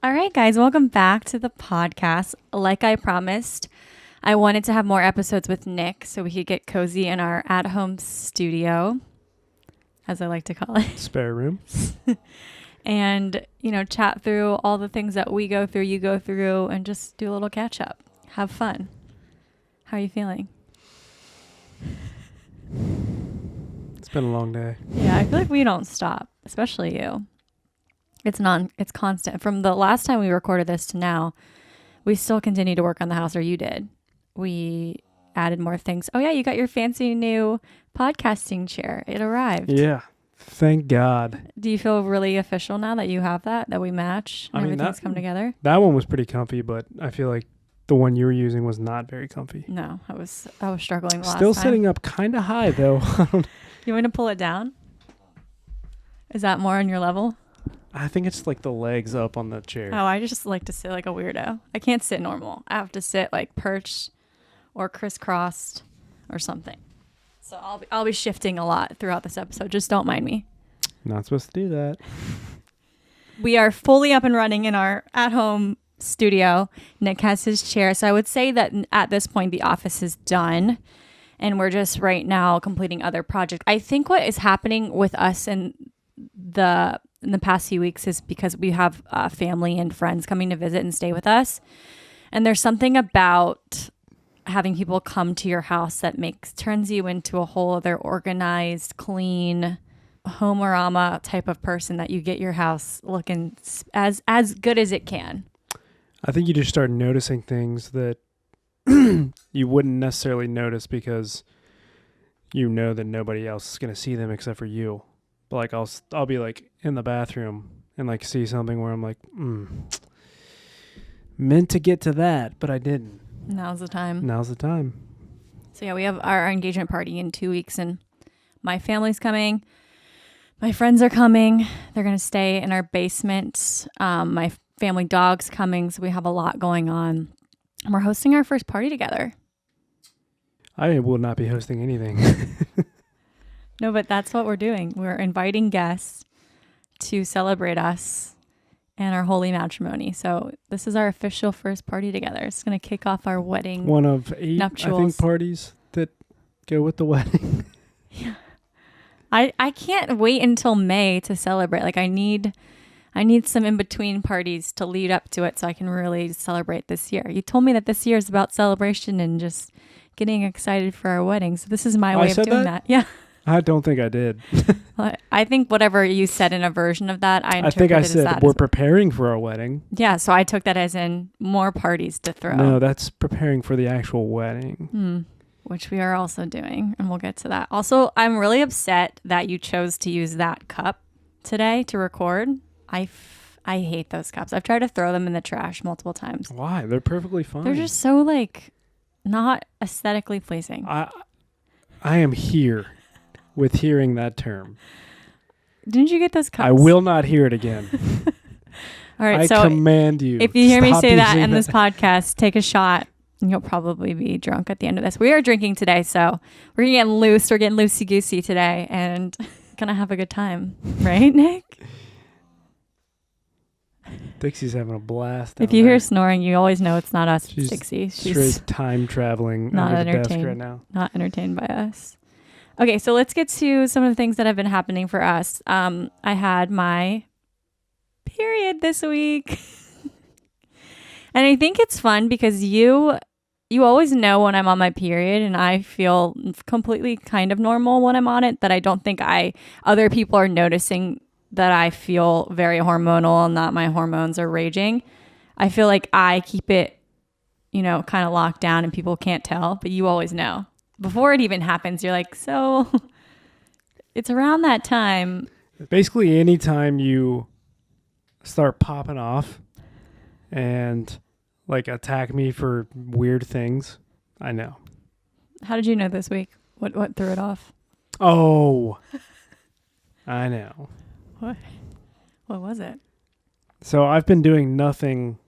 All right, guys, welcome back to the podcast. Like I promised, I wanted to have more episodes with Nick so we could get cozy in our at-home studio, as I like to call it. Spare room. And, chat through all the things that we go through, you go through, and just do a little catch up. Have fun. How are you feeling? It's been a long day. Yeah, I feel like we don't stop, especially you. It's constant. From the last time we recorded this to now, we still continue to work on the house, or you did. We added more things. Oh yeah, you got your fancy new podcasting chair. It arrived. Yeah. Thank God. Do you feel really official now that you have that we match and everything's come together? That one was pretty comfy, but I feel like the one you were using was not very comfy. No, I was struggling the last time. Still sitting up kind of high though. You want to pull it down? Is that more on your level? I think it's like the legs up on the chair. Oh, I just like to sit like a weirdo. I can't sit normal. I have to sit like perched or crisscrossed or something. So I'll be shifting a lot throughout this episode. Just don't mind me. Not supposed to do that. We are fully up and running in our at-home studio. Nick has his chair. So I would say that at this point, the office is done. And we're just right now completing other projects. I think what is happening with us in the past few weeks is because we have family and friends coming to visit and stay with us. And there's something about having people come to your house that turns you into a whole other organized, clean, home-orama type of person that you get your house looking as good as it can. I think you just start noticing things that you wouldn't necessarily notice because you know that nobody else is going to see them except for you. But like I'll be like in the bathroom and like see something where I'm like, meant to get to that, but I didn't. Now's the time. So yeah, we have our engagement party in 2 weeks and my family's coming. My friends are coming. They're going to stay in our basement. My family dog's coming. So we have a lot going on. And we're hosting our first party together. I will not be hosting anything. No, but that's what we're doing. We're inviting guests to celebrate us and our holy matrimony. So this is our official first party together. It's going to kick off our wedding. One of 8, nuptials. I think, parties that go with the wedding. Yeah. I can't wait until May to celebrate. Like I need some in-between parties to lead up to it so I can really celebrate this year. You told me that this year is about celebration and just getting excited for our wedding. So this is my way of doing that. Yeah. I don't think I did. I think whatever you said in a version of that, I think I said we're preparing for our wedding. Yeah, so I took that as in more parties to throw. No, that's preparing for the actual wedding. Which we are also doing, and we'll get to that. Also, I'm really upset that you chose to use that cup today to record. I hate those cups. I've tried to throw them in the trash multiple times. Why? They're perfectly fine. They're just so not aesthetically pleasing. I am here with hearing that term. Didn't you get those cups? I will not hear it again. All right, I command you. If you hear me say that in this podcast, take a shot. And you'll probably be drunk at the end of this. We are drinking today, so we're getting loose. We're getting loosey-goosey today and gonna have a good time. Right, Nick? Dixie's having a blast. If you hear snoring, you always know it's not us, She's Dixie. She's straight time traveling not under the desk right now. Not entertained by us. Okay, so let's get to some of the things that have been happening for us. I had my period this week. And I think it's fun because you always know when I'm on my period, and I feel completely kind of normal when I'm on it, that I don't think other people are noticing that I feel very hormonal and that my hormones are raging. I feel like I keep it, kind of locked down and people can't tell, but you always know. Before it even happens, you're like, so it's around that time. Basically, anytime you start popping off and attack me for weird things, I know. How did you know this week? What threw it off? Oh, I know. What was it? So I've been doing nothing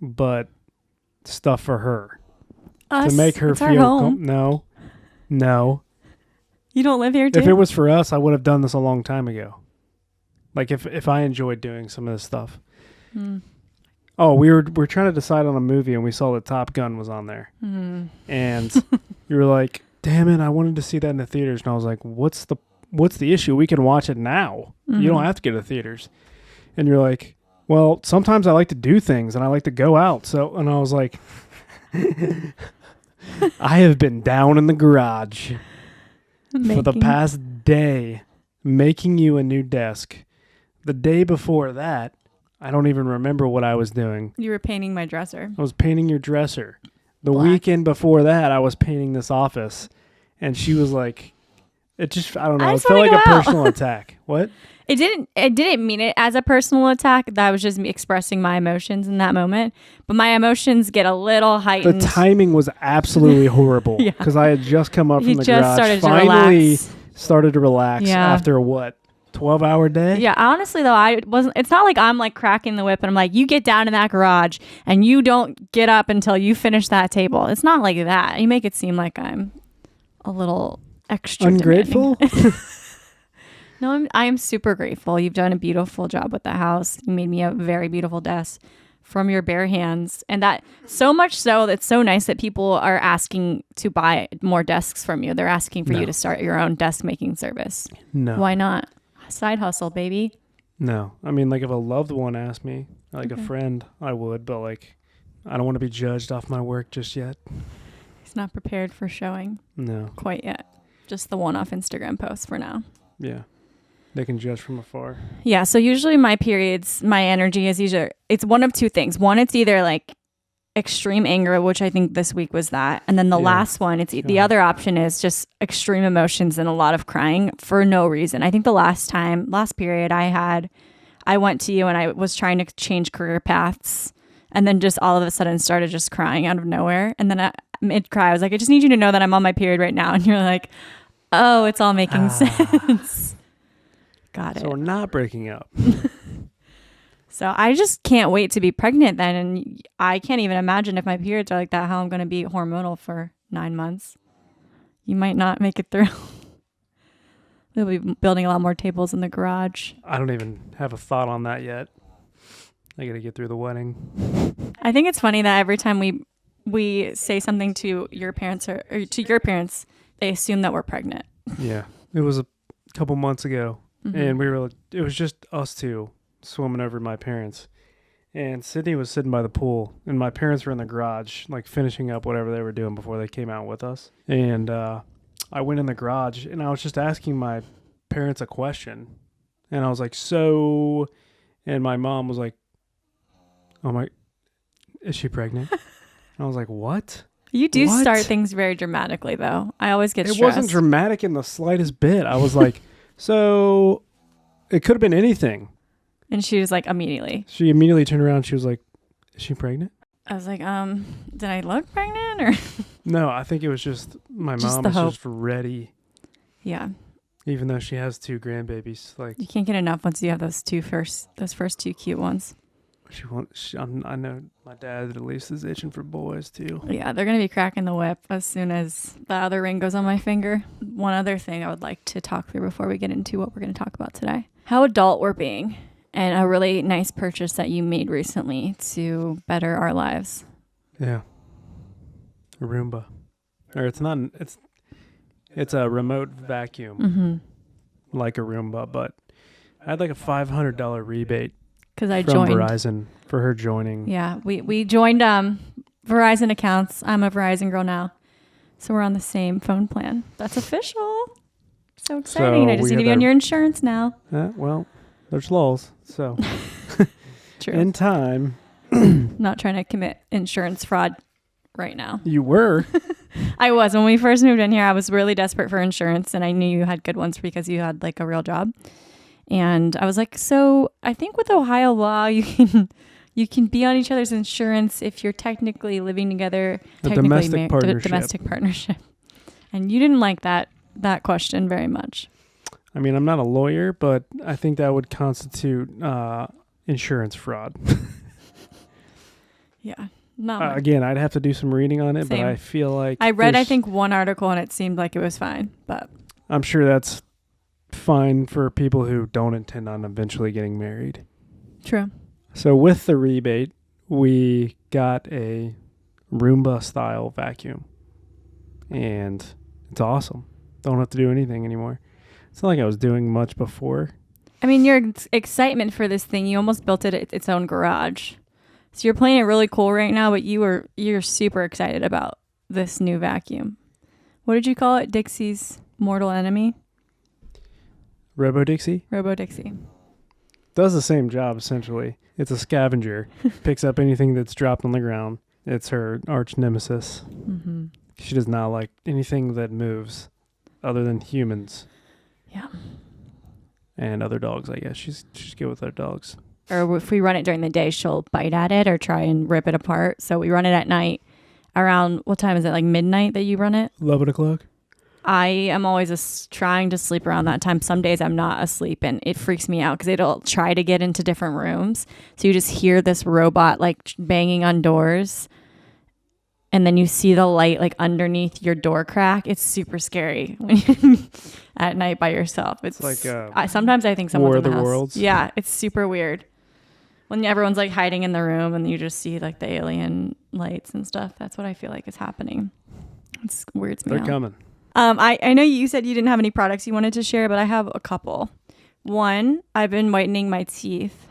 but stuff for her. Us? To make her it's feel our home. No. You don't live here too? If it was for us, I would have done this a long time ago. Like if I enjoyed doing some of this stuff. Oh, we're trying to decide on a movie, and we saw that Top Gun was on there, Mm. and you were like, "Damn it, I wanted to see that in the theaters." And I was like, "What's the issue? We can watch it now. You don't Mhm. have to go to the theaters." And you're like, "Well, sometimes I like to do things, and I like to go out." So, and I was like, "I have been down in the garage for the past day, making you a new desk. The day before that, I don't even remember what I was doing. You were painting my dresser. I was painting your dresser. The Black. weekend before that, I was painting this office." And she was like, I don't know. I It just felt wanna like a go out. personal attack. What? It didn't mean it as a personal attack. That was just me expressing my emotions in that moment. But my emotions get a little The heightened. timing was absolutely horrible Yeah. because I had just come up He from the just garage. started to Finally relax. started to relax Yeah. after a what? 12-hour day? Yeah, honestly though, I wasn't. It's not like I'm like cracking the whip and I'm like, you get down in that garage and you don't get up until you finish that table. It's not like that. You make it seem like I'm a little extra Ungrateful? demanding. No, I am super grateful. You've done a beautiful job with the house. You made me a very beautiful desk from your bare hands, and that so much so that's so nice that people are asking to buy more desks from you. They're asking for No. you to start your own desk making service. No. Why not? Side hustle, baby. No. I mean, like if a loved one asked me, like Okay. a friend, I would, but like I don't want to be judged off my work just yet. He's not prepared for showing No. quite yet. Just the one-off Instagram post for now. Yeah. They can judge from afar. Yeah, so usually my periods, my energy is it's one of two things. One, it's either like extreme anger, which I think this week was that. And then the Yeah. last one, the God. other option is just extreme emotions and a lot of crying for no reason. I think the last period I went to you and I was trying to change career paths and then just all of a sudden started just crying out of nowhere. And then mid-cry, I was like, I just need you to know that I'm on my period right now. And you're like, oh, it's all making sense. Got it. So we're not breaking up. So I just can't wait to be pregnant then. And I can't even imagine if my periods are like that, how I'm going to be hormonal for 9 months. You might not make it through. We'll be building a lot more tables in the garage. I don't even have a thought on that yet. I got to get through the wedding. I think it's funny that every time we say something to your parents or to your parents, they assume that we're pregnant. Yeah. It was a couple months ago. Mhm. And it was just us two swimming over my parents. And Sydney was sitting by the pool, and my parents were in the garage, like finishing up whatever they were doing before they came out with us. And I went in the garage, and I was just asking my parents a question. And I was like, so, and my mom was like, oh my, is she pregnant? And I was like, what? You do What? start things very dramatically, though. I always get It stressed. wasn't dramatic in the slightest bit. I was like, so it could have been anything. And she was like, immediately. She immediately turned around. She was like, is she pregnant? I was like, did I look pregnant or? No, I think it was just my Just mom the is hope. just ready, Yeah. even though she has 2 grandbabies. Like You can't get enough once you have those first two cute ones. I know my dad at least is itching for boys too. Yeah, they're going to be cracking the whip as soon as the other ring goes on my finger. One other thing I would like to talk through before we get into what we're going to talk about today. How adult we're being and a really nice purchase that you made recently to better our lives. Yeah, a Roomba, or it's a remote vacuum Mm-hmm. like a Roomba, but I had like a $500 rebate Because I from joined. Verizon for her joining. Yeah, we joined Verizon accounts. I'm a Verizon girl now. So we're on the same phone plan. That's official. So exciting. So I just we need to had be on our- your insurance now. Well, there's lulls. So True. in time, Not trying to commit insurance fraud right now. you were. I was. When we first moved in here, I was really desperate for insurance and I knew you had good ones because you had like a real job. And I was like, so I think with Ohio law, you can be on each other's insurance if you're technically living together, A technically domestic partnership. domestic partnership. And you didn't like that question very much. I mean, I'm not a lawyer, but I think that would constitute insurance fraud. Yeah. Not much. Again, I'd have to do some reading on it, Same. but I feel like I read, I there's- think, one article and it seemed like it was fine, but I'm sure that's fine for people who don't intend on eventually getting married. true. So with the rebate, we got a Roomba style vacuum, and it's awesome. Don't have to do anything anymore. It's not like I was doing much before. I mean, your excitement for this thing, you almost built it its own garage. So you're playing it really cool right now, but you're super excited about this new vacuum. What did you call it? Dixie's mortal enemy? Robo Dixie Robo Dixie. does the same job essentially. It's a scavenger. Picks up anything that's dropped on the ground. It's her arch nemesis. Mm-hmm. She does not like anything that moves other than humans. Yeah. And other dogs, I guess. She's good with other dogs. Or if we run it during the day, she'll bite at it or try and rip it apart. So we run it at night around, what time is it? Like midnight that you run it? 11 o'clock? I am always trying to sleep around that time. Some days I'm not asleep and it freaks me out because it'll try to get into different rooms. So you just hear this robot like banging on doors. And then you see the light like underneath your door crack. It's super scary when you're at night by yourself. It's like sometimes I think someone's War in the of the house. Worlds. Yeah, it's super weird when everyone's like hiding in the room and you just see like the alien lights and stuff. That's what I feel like is happening. It weirds me out. They're coming. I know you said you didn't have any products you wanted to share, but I have a couple. One, I've been whitening my teeth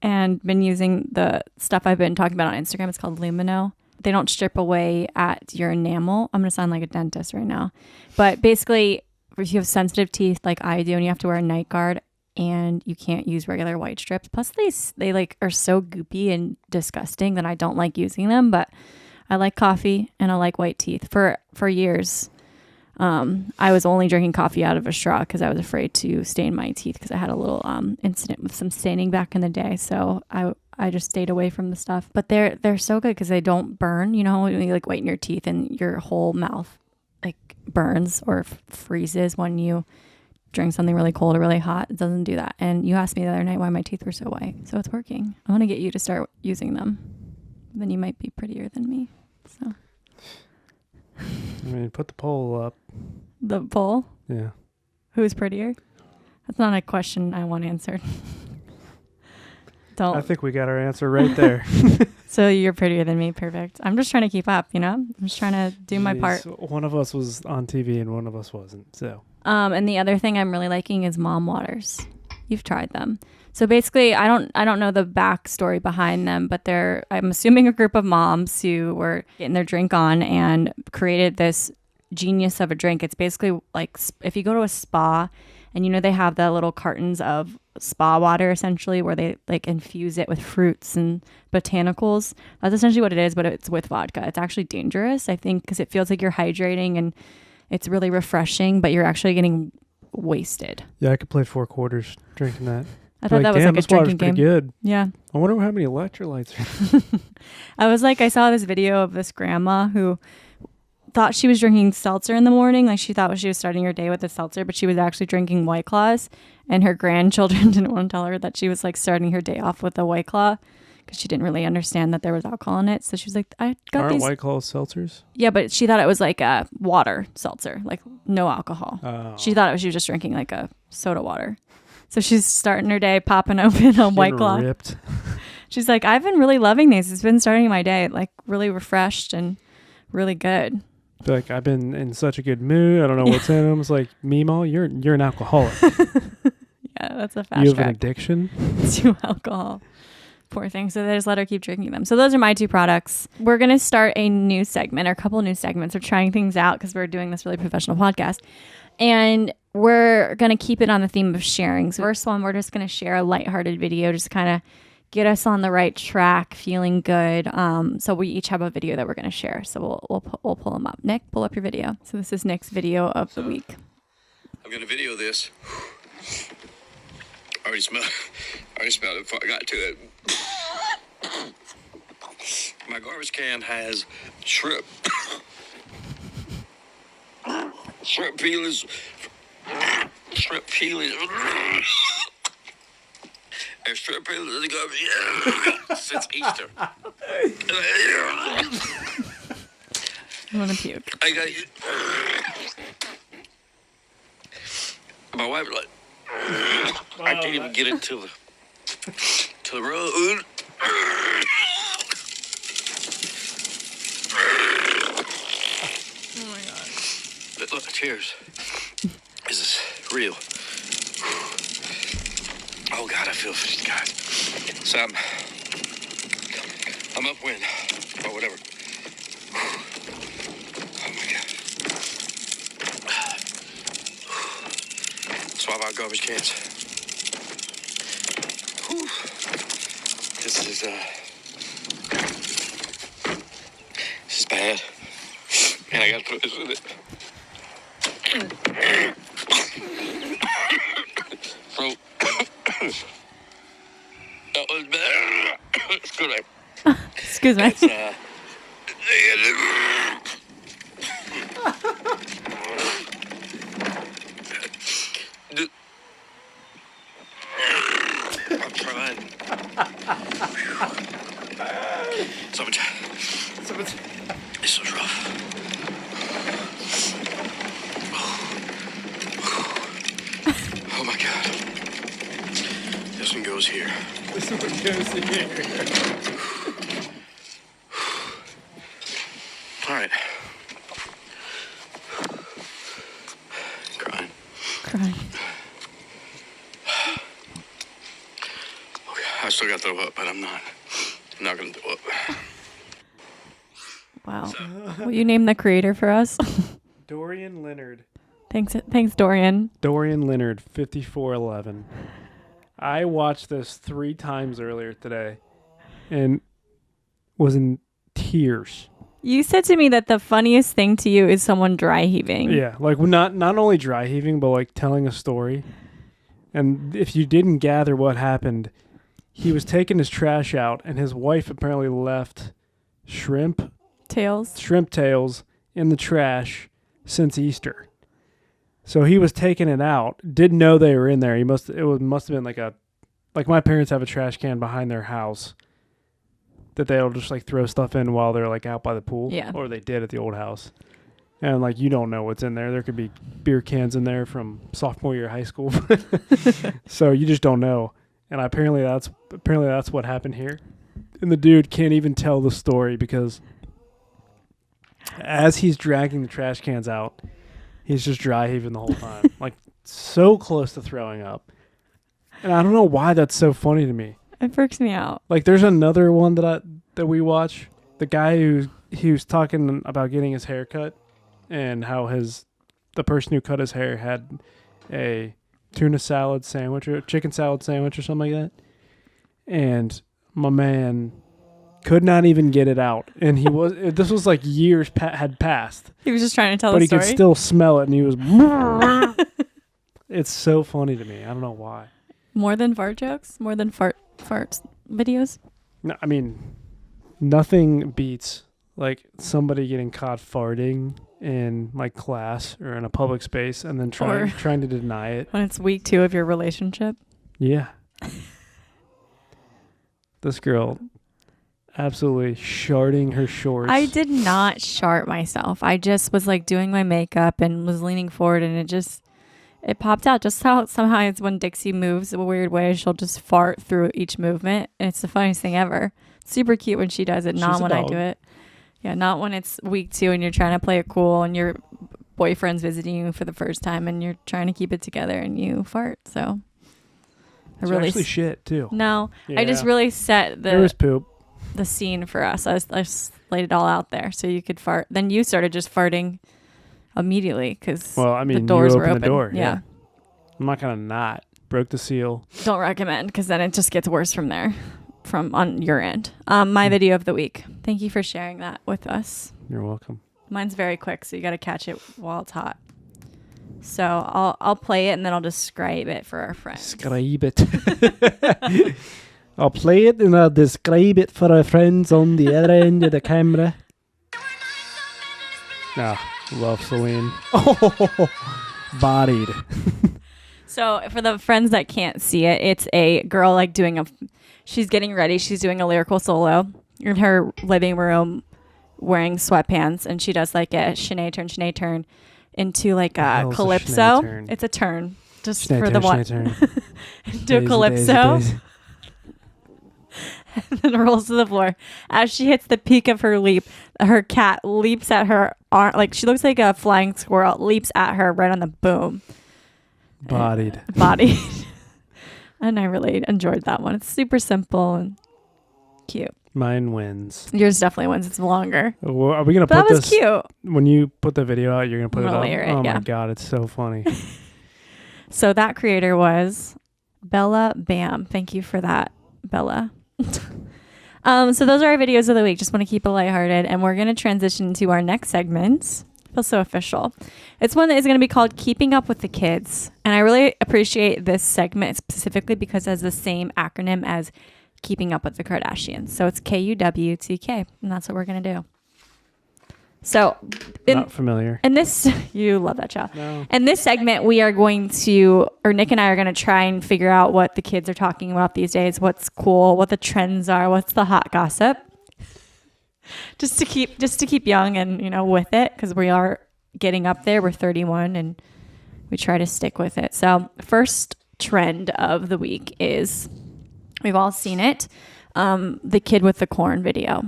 and been using the stuff I've been talking about on Instagram. It's called Lumino. They don't strip away at your enamel. I'm going to sound like a dentist right now. But basically, if you have sensitive teeth like I do and you have to wear a night guard and you can't use regular white strips, plus they like are so goopy and disgusting that I don't like using them. But I like coffee and I like white teeth. For years, I was only drinking coffee out of a straw because I was afraid to stain my teeth because I had a little incident with some staining back in the day. So I just stayed away from the stuff. But they're so good because they don't burn. You know, when you like whiten your teeth and your whole mouth like burns or freezes when you drink something really cold or really hot. It doesn't do that. And you asked me the other night why my teeth were so white. So it's working. I want to get you to start using them. Then you might be prettier than me. So. I mean, put the poll up. The poll? Yeah. Who's prettier? That's not a question I want answered. Don't. I think we got our answer right there. So you're prettier than me. Perfect. I'm just trying to keep up, you know? I'm just trying to do my part. One of us was on TV and one of us wasn't. So. And the other thing I'm really liking is Mom Waters. You've tried them. So basically, I don't know the backstory behind them, but I'm assuming a group of moms who were getting their drink on and created this genius of a drink. It's basically like if you go to a spa and, you know, they have the little cartons of spa water essentially where they like infuse it with fruits and botanicals. That's essentially what it is, but it's with vodka. It's actually dangerous, I think, because it feels like you're hydrating and it's really refreshing, but you're actually getting wasted. Yeah, I could play 4 quarters drinking that. I thought that was like a drinking game. Good. Yeah. I wonder how many electrolytes are. I saw this video of this grandma who thought she was drinking seltzer in the morning. Like she thought she was starting her day with a seltzer, but she was actually drinking White Claws. And her grandchildren didn't want to tell her that she was like starting her day off with a White Claw because she didn't really understand that there was alcohol in it. So she was like, I got Aren't these. White Claws seltzers? Yeah, but she thought it was like a water seltzer, like no alcohol. Oh. She thought she was just drinking like a soda water. So she's starting her day popping open a White Claw. Ripped. She's like, I've been really loving these. It's been starting my day like really refreshed and really good. Like, I've been in such a good mood. I don't know what's in them. It's like, Meemaw, you're an alcoholic. Yeah, that's a fast You have track an addiction to alcohol. Poor thing. So they just let her keep drinking them. So those are my 2 products. We're going to start a new segment or a couple of new segments. We're trying things out because we're doing this really professional podcast. And we're going to keep it on the theme of sharing. So first one, we're just going to share a lighthearted video, just kind of get us on the right track, feeling good. So we each have a video that we're going to share. So we'll pull them up. Nick, pull up your video. So this is Nick's video of the week. I'm going to video this. I already smelled it before I got to it. My garbage can has shrimp. Shrimp peelers. Shrimp peelers. And shrimp peelers in the garbage since Easter. I want to puke. I got you. My wife like, I can't even get it to the road. Oh my god. Look, cheers. This is real. Oh God, I feel God. So I'm upwind or whatever. Oh my God. Swap out garbage cans. Whew. This is bad. Man, I gotta put this in it. So, that was bad. Excuse me. Excuse me. It's, I'm trying. So much. This was rough. Oh my God. This one goes here. This one goes here. All right. Crying. Crying. Okay, I still got to throw up, but I'm not going to throw up. Wow. Will you name the creator for us? Dorian Leonard. Thanks, Dorian. Dorian Leonard, 5411. I watched this 3 times earlier today and was in tears. You said to me that the funniest thing to you is someone dry heaving. Yeah, like not only dry heaving, but like telling a story. And if you didn't gather what happened, he was taking his trash out, and his wife apparently left shrimp tails in the trash since Easter. So he was taking it out, didn't know they were in there. It must have been like my parents have a trash can behind their house that they'll just like throw stuff in while they're like out by the pool. Yeah. Or they did at the old house. And like you don't know what's in there. There could be beer cans in there from sophomore year of high school. So you just don't know. And apparently that's what happened here. And the dude can't even tell the story because as he's dragging the trash cans out, he's just dry heaving the whole time. Like so close to throwing up. And I don't know why that's so funny to me. It freaks me out. Like there's another one that we watch. The guy he was talking about getting his hair cut and how the person who cut his hair had a tuna salad sandwich or a chicken salad sandwich or something like that. And my man could not even get it out. And this was like years had passed. He was just trying to tell but the he story. could still smell it and he was It's so funny to me. I don't know why. More than fart jokes? More than farts videos? No, I mean, nothing beats like somebody getting caught farting in like class or in a public space and then trying to deny it. When it's week 2 of your relationship? Yeah. This girl absolutely sharting her shorts. I did not shart myself. I just was like doing my makeup and was leaning forward and it popped out. Just how somehow it's when Dixie moves a weird way, she'll just fart through each movement. And it's the funniest thing ever. Super cute when she does it, not when I do it. Yeah, not when it's week 2 and you're trying to play it cool and your boyfriend's visiting you for the first time and you're trying to keep it together and you fart. So it's actually shit too. No, yeah. I just really set there was poop. The scene for us. I just laid it all out there so you could fart. Then you started just farting immediately because the doors were open. The door, yeah. I'm not gonna not broke the seal. Don't recommend because then it just gets worse from there, from on your end. My video of the week. Thank you for sharing that with us. You're welcome. Mine's very quick, so you got to catch it while it's hot. So I'll play it and then I'll describe it for our friends. Describe it. I'll play it and I'll describe it for our friends on the other end of the camera. Love Celine. Oh, bodied. So for the friends that can't see it, it's a girl like she's getting ready. She's doing a lyrical solo in her living room wearing sweatpants. And she does like a Shanae turn into like a calypso. It's a turn. Just for the one. turn. Do a calypso. and then rolls to the floor. As she hits the peak of her leap, her cat leaps at her arm. Like, she looks like a flying squirrel, leaps at her right on the boom. Bodied. Bodied. And I really enjoyed that one. It's super simple and cute. Mine wins. Yours definitely wins. It's longer. Well, are we gonna But that put was this cute. when you put the video out? You're gonna put I'm it gonna up. layer it, Oh yeah. my god, it's so funny. So that creator was Bella Bam. Thank you for that, Bella. So those are our videos of the week. Just want to keep it lighthearted. And we're going to transition to our next segment. Feels so official. It's one that is going to be called Keeping Up with the Kids. And I really appreciate this segment specifically because it has the same acronym as Keeping Up with the Kardashians. So it's KUWTK. And that's what we're going to do. So Not familiar. in this, you love that show. No. In this segment, we are going to, or Nick and I are going to try and figure out what the kids are talking about these days, what's cool, what the trends are, what's the hot gossip. Just to keep young and, with it, because we are getting up there. We're 31 and we try to stick with it. So first trend of the week is, we've all seen it, the kid with the corn video.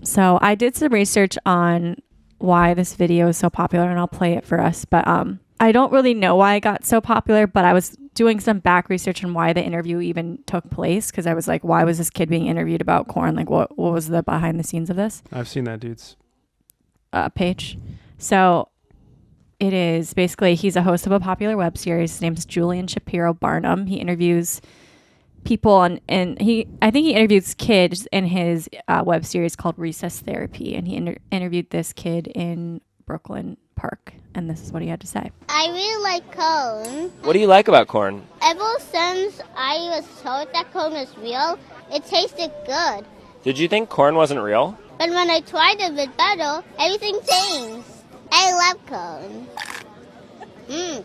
So I did some research on why this video is so popular, and I'll play it for us. But I don't really know why it got so popular, but I was doing some back research on why the interview even took place, because I was like, why was this kid being interviewed about corn? Like, what was the behind the scenes of this? I've seen that dude's page. So it is basically, he's a host of a popular web series. His name's Julian Shapiro Barnum. He interviews people and I think he interviews kids in his web series called Recess Therapy, and he interviewed this kid in Brooklyn Park, and this is what he had to say. I really like corn. What do you like about corn? Ever since I was told that corn was real, it tasted good. Did you think corn wasn't real? But when I tried it with butter, everything changed. I love corn.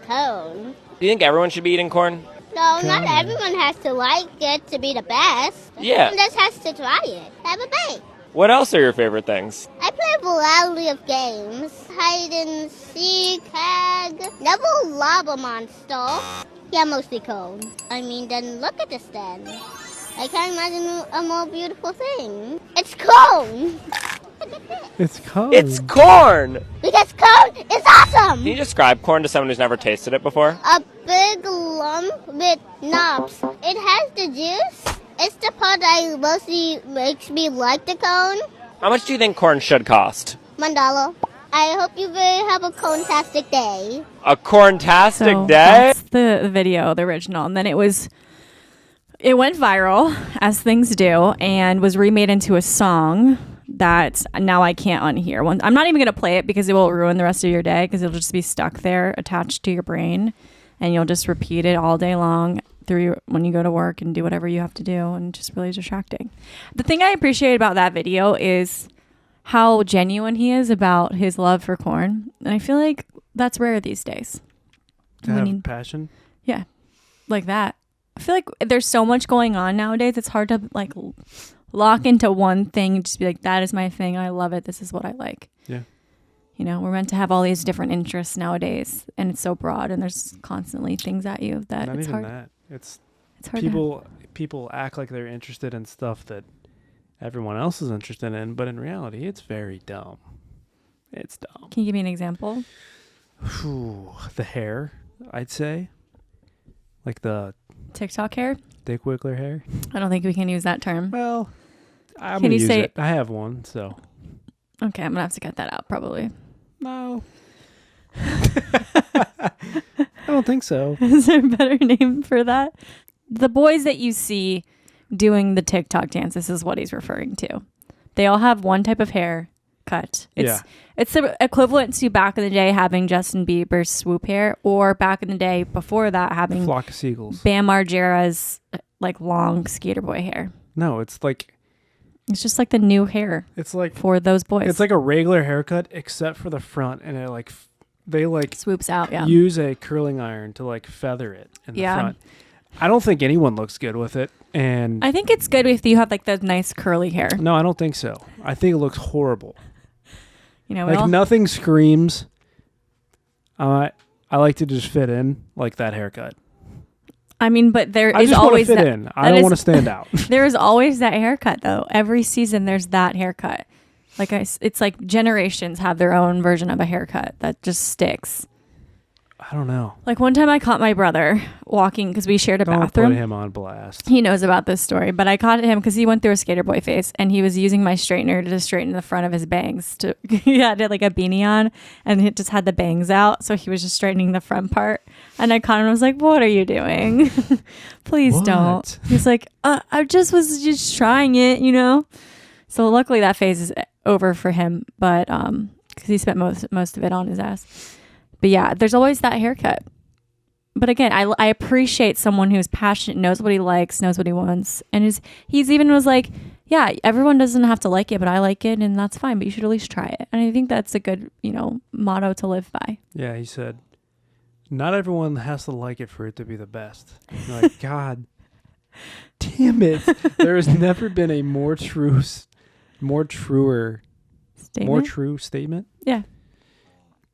Corn. Do you think everyone should be eating corn? No, not everyone has to like it to be the best. Yeah. Everyone just has to try it. Have a bite. What else are your favorite things? I play a variety of games. Hide and seek, tag, Neville Lava Monster. Yeah, mostly corn. Then look at this then. I can't imagine a more beautiful thing. It's corn! It's corn. It's corn! Because corn is awesome! Can you describe corn to someone who's never tasted it before? A big lump with knobs. It has the juice. It's the part that mostly makes me like the cone. How much do you think corn should cost? $1. I hope you will have a corn-tastic day. A corn-tastic So day? that's the video, the original. And then it went viral, as things do, and was remade into a song that now I can't unhear. I'm not even going to play it because it will ruin the rest of your day, because it'll just be stuck there attached to your brain, and you'll just repeat it all day long when you go to work and do whatever you have to do, and just really distracting. The thing I appreciate about that video is how genuine he is about his love for corn, and I feel like that's rare these days. To have passion. Yeah, like that. I feel like there's so much going on nowadays. It's hard to lock into one thing and just be like, that is my thing. I love it. This is what I like. Yeah. We're meant to have all these different interests nowadays, and it's so broad, and there's constantly things at you that Not it's even hard. that. It's hard. people act like they're interested in stuff that everyone else is interested in, but in reality, it's very dumb. It's dumb. Can you give me an example? The hair, I'd say. Like the TikTok hair? Dick Wiggler hair. I don't think we can use that term. Well, I'm Can gonna you use say- it. I have one, so. Okay, I'm going to have to cut that out probably. No. I don't think so. Is there a better name for that? The boys that you see doing the TikTok dance, this is what he's referring to. They all have one type of hair cut. It's the equivalent to back in the day having Justin Bieber's swoop hair, or back in the day before that having Flock of seagulls. Bam Margera's long skater boy hair. No, it's It's just like the new hair like for those boys. it's like a regular haircut except for the front, and it they swoops out, yeah. use a curling iron to feather it in the Yeah. front. I don't think anyone looks good with it, and I think it's good if you have the nice curly hair. no, I don't think so. I think it looks horrible. We all, Nothing screams. I like to just fit in like that haircut. I mean, but there I is just want to always fit that. in. I don't want to stand out. There is always that haircut, though. Every season, there's that haircut. It's like generations have their own version of a haircut that just sticks. I don't know. Like one time I caught my brother walking because we shared a Don't bathroom. put him on blast. He knows about this story, but I caught him because he went through a skater boy phase and he was using my straightener to straighten the front of his bangs. He had like a beanie on and it just had the bangs out. So he was just straightening the front part. And I caught him and was like, what are you doing? Please What? don't. He's like, I was just trying it, you know? So luckily that phase is over for him, but because he spent most of it on his ass. But yeah, there's always that haircut. But again, I appreciate someone who's passionate, knows what he likes, knows what he wants. And he's even was like, yeah, everyone doesn't have to like it, but I like it and that's fine, but you should at least try it. And I think that's a good, motto to live by. Yeah, he said, not everyone has to like it for it to be the best. I'm like, God damn it. There has never been a more true statement. Yeah.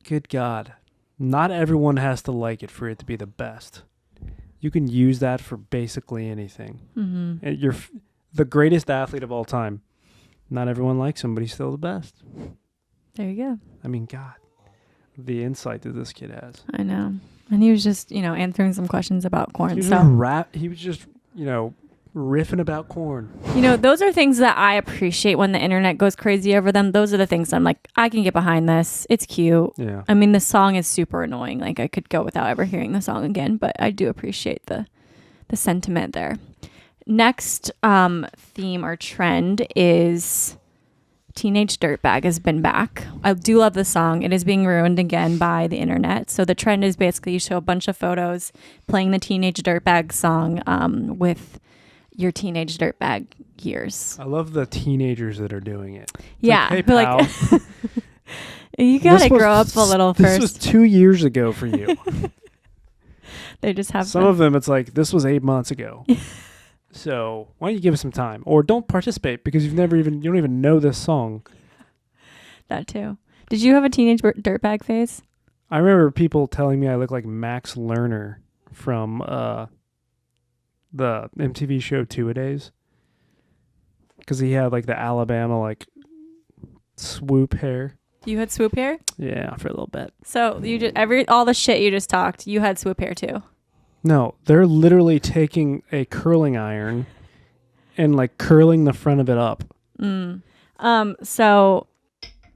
Good God. Not everyone has to like it for it to be the best. You can use that for basically anything. Mm-hmm. And you're the greatest athlete of all time. Not everyone likes him, but he's still the best. There you go. I mean, God, the insight that this kid has. I know. And he was just, answering some questions about corn. He was just riffing about corn. Those are things that I appreciate when the internet goes crazy over them. Those are the things I'm like, I can get behind this. It's cute. Yeah. I mean, the song is super annoying. Like I could go without ever hearing the song again, but I do appreciate the sentiment there. Next theme or trend is Teenage Dirtbag has been back. I do love the song. It is being ruined again by the internet. So the trend is basically you show a bunch of photos playing the Teenage Dirtbag song with your teenage dirtbag years. I love the teenagers that are doing it. It's Yeah. Like, hey, pal, You gotta grow up a little this first. was 2 years ago for you. They just have Some of them, it's like, this was 8 months ago. So why don't you give us some time? Or don't participate because you don't even know this song. that too. Did you have a teenage dirtbag phase? I remember people telling me I look like Max Lerner from the MTV show Two-A-Days. Because he had like the Alabama swoop hair. You had swoop hair? Yeah, for a little bit. So you just all the shit you just talked, you had swoop hair too. No, they're literally taking a curling iron and curling the front of it up. So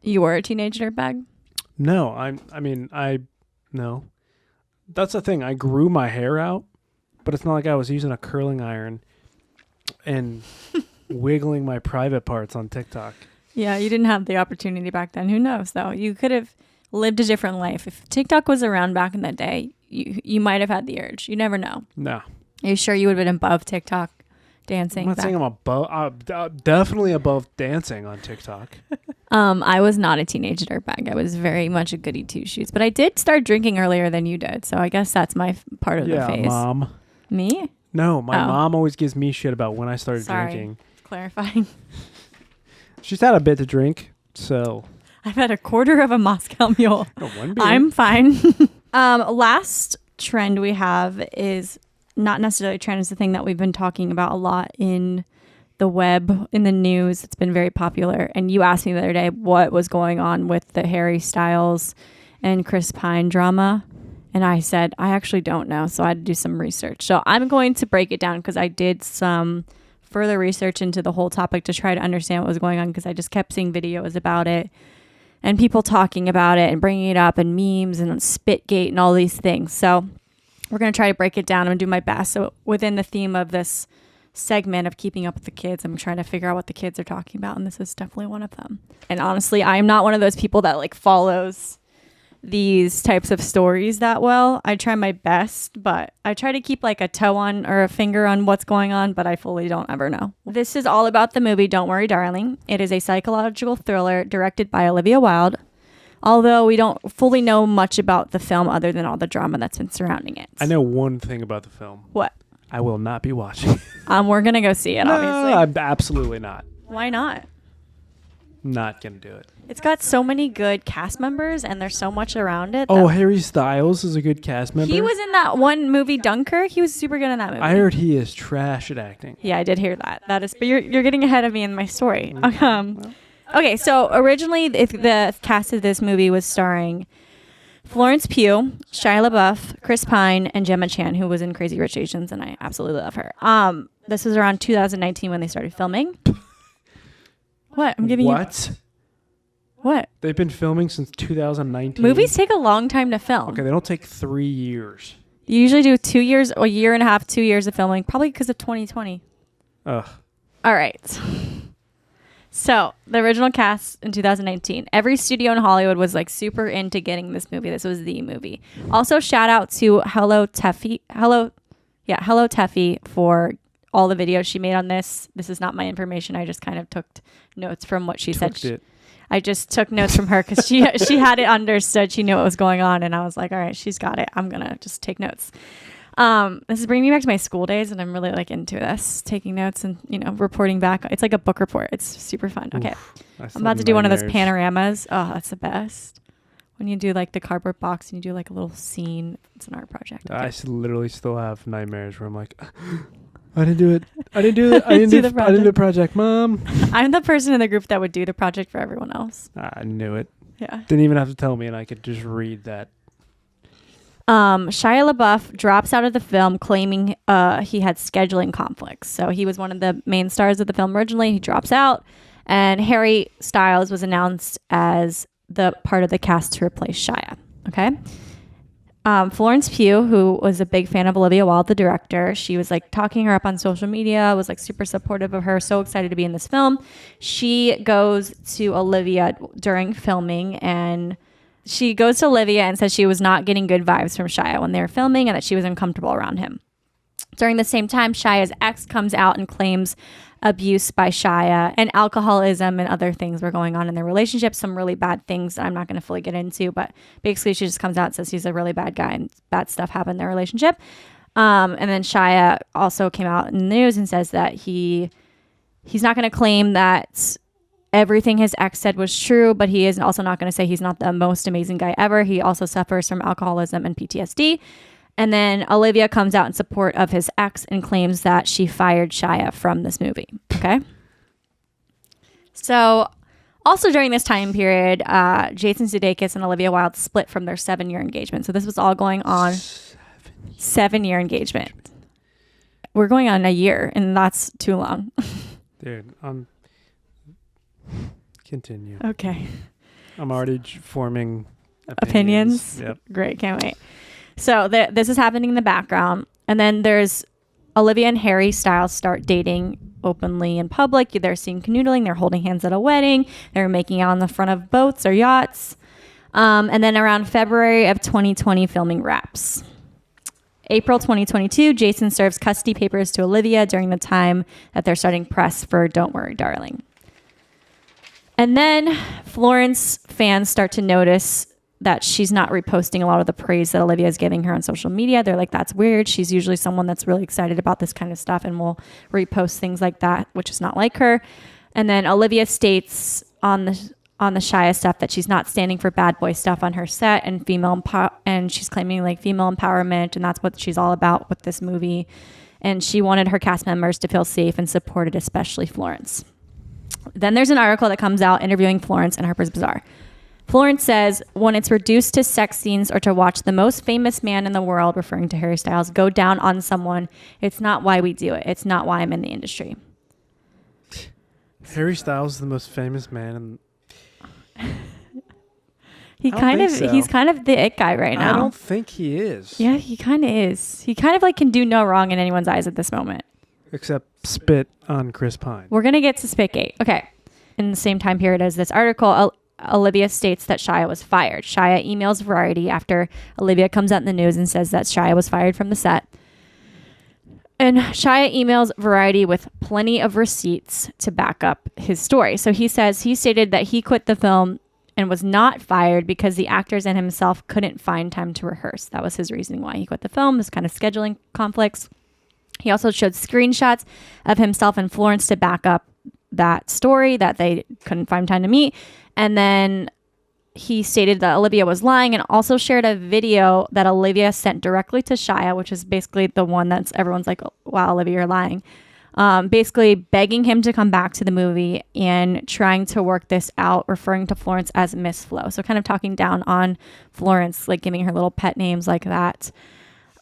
you were a teenage dirtbag? No, no. That's the thing. I grew my hair out, but it's not like I was using a curling iron and wiggling my private parts on TikTok. Yeah, you didn't have the opportunity back then. Who knows though? You could have lived a different life. If TikTok was around back in that day, you might have had the urge. You never know. No. Are you sure you would have been above TikTok dancing? I'm not saying I'm above. Definitely above dancing on TikTok. I was not a teenage dirtbag. I was very much a goody two shoes, but I did start drinking earlier than you did. So I guess that's my part of the phase. Yeah, Mom. Me? No, my mom always gives me shit about when I started drinking. Clarifying. She's had a bit to drink, so. I've had a quarter of a Moscow Mule. One beer. I'm fine. Last trend we have is not necessarily a trend. It's the thing that we've been talking about a lot in the web, in the news. It's been very popular. And you asked me the other day what was going on with the Harry Styles and Chris Pine drama. And I said, I actually don't know. So I had to do some research. So I'm going to break it down because I did some further research into the whole topic to try to understand what was going on because I just kept seeing videos about it and people talking about it and bringing it up and memes and Spitgate and all these things. So we're going to try to break it down. I'm going to do my best. So within the theme of this segment of keeping up with the kids, I'm trying to figure out what the kids are talking about. And this is definitely one of them. And honestly, I am not one of those people that follows these types of stories that well. I try my best, but I try to keep a toe on or a finger on what's going on, but I fully don't ever know. This is all about the movie Don't Worry Darling. It is a psychological thriller directed by Olivia Wilde, although we don't fully know much about the film other than all the drama that's been surrounding it. I know one thing about the film. What? I will not be watching. We're going to go see it, obviously. I'm absolutely not. Why not? Not going to do it. It's got so many good cast members, and there's so much around it. Oh, that- Harry Styles is a good cast member. he was in that one movie, Dunkirk. He was super good in that movie. I heard he is trash at acting. Yeah, I did hear that. That is, but you're getting ahead of me in my story. Mm-hmm. Okay, so originally the cast of this movie was starring Florence Pugh, Shia LaBeouf, Chris Pine, and Gemma Chan, who was in Crazy Rich Asians, and I absolutely love her. This was around 2019 when they started filming. What? I'm giving you What? what? They've been filming since 2019. Movies take a long time to film. Okay, they don't take 3 years. You usually do 2 years, a year and a half, 2 years of filming, probably because of 2020. Ugh. All right. So the original cast in 2019, every studio in Hollywood was like super into getting this movie. This was the movie. Also, shout out to Hello Teffy for all the videos she made on this. This is not my information. I just kind of took notes from what she said. I just took notes from her because she had it understood. She knew what was going on, and I was like, all right, she's got it. I'm gonna just take notes. This is bringing me back to my school days, and I'm really like into this, taking notes and reporting back. It's like a book report. It's super fun. Okay, I'm about to do one of those panoramas. Oh, that's the best. When you do like the cardboard box and you do like a little scene. It's an art project. Okay. I literally still have nightmares where I'm like, I didn't do it. I didn't do it. I didn't do the project, Mom. I'm the person in the group that would do the project for everyone else. I knew it. Yeah. Didn't even have to tell me, and I could just read that. Shia LaBeouf drops out of the film claiming he had scheduling conflicts. So he was one of the main stars of the film originally. He drops out, and Harry Styles was announced as the part of the cast to replace Shia. Okay. Florence Pugh, who was a big fan of Olivia Wilde, the director, she was like talking her up on social media, was like super supportive of her, so excited to be in this film. She goes to Olivia during filming, and she goes to Olivia and says she was not getting good vibes from Shia when they were filming and that she was uncomfortable around him. During the same time, Shia's ex comes out and claims abuse by Shia, and alcoholism and other things were going on in their relationship. Some really bad things that I'm not going to fully get into, but basically she just comes out and says he's a really bad guy and bad stuff happened in their relationship. And then Shia also came out in the news and says that he's not going to claim that everything his ex said was true, but he is also not going to say he's not the most amazing guy ever. He also suffers from alcoholism and PTSD. And then Olivia comes out in support of his ex and claims that she fired Shia from this movie. Okay. So also during this time period, Jason Sudeikis and Olivia Wilde split from their 7-year engagement. So this was all going on 7-year engagement. We're going on a year, and that's too long. Dude, continue. Okay. I'm already forming Opinions? Yep. Great. Can't wait. So this is happening in the background. And then there's Olivia and Harry Styles start dating openly in public. They're seen canoodling. They're holding hands at a wedding. They're making out on the front of boats or yachts. And then around February of 2020, filming wraps. April 2022, Jason serves custody papers to Olivia during the time that they're starting press for Don't Worry, Darling. And then Florence fans start to notice that she's not reposting a lot of the praise that Olivia is giving her on social media. They're like, that's weird. She's usually someone that's really excited about this kind of stuff and will repost things like that, which is not like her. And then Olivia states on the Shia stuff that she's not standing for bad boy stuff on her set and and she's claiming like female empowerment, and that's what she's all about with this movie. And she wanted her cast members to feel safe and supported, especially Florence. Then there's an article that comes out interviewing Florence in Harper's Bazaar. Florence says, when it's reduced to sex scenes or to watch the most famous man in the world, referring to Harry Styles, go down on someone, it's not why we do it. It's not why I'm in the industry. Harry Styles is the most famous man. He's kind of the it guy right now. I don't think he is. Yeah, he kind of is. He kind of like can do no wrong in anyone's eyes at this moment. Except spit on Chris Pine. We're going to get to Spitgate. Okay. In the same time period as this article, Olivia states that Shia was fired. Shia emails Variety after Olivia comes out in the news and says that Shia was fired from the set. And Shia emails Variety with plenty of receipts to back up his story. So he says he stated that he quit the film and was not fired because the actors and himself couldn't find time to rehearse. That was his reasoning why he quit the film, this kind of scheduling conflicts. He also showed screenshots of himself and Florence to back up that story that they couldn't find time to meet. And then he stated that Olivia was lying, and also shared a video that Olivia sent directly to Shia, which is basically the one that's everyone's like, wow, Olivia, you're lying. Basically begging him to come back to the movie and trying to work this out, referring to Florence as Miss Flo. So kind of talking down on Florence, like giving her little pet names like that.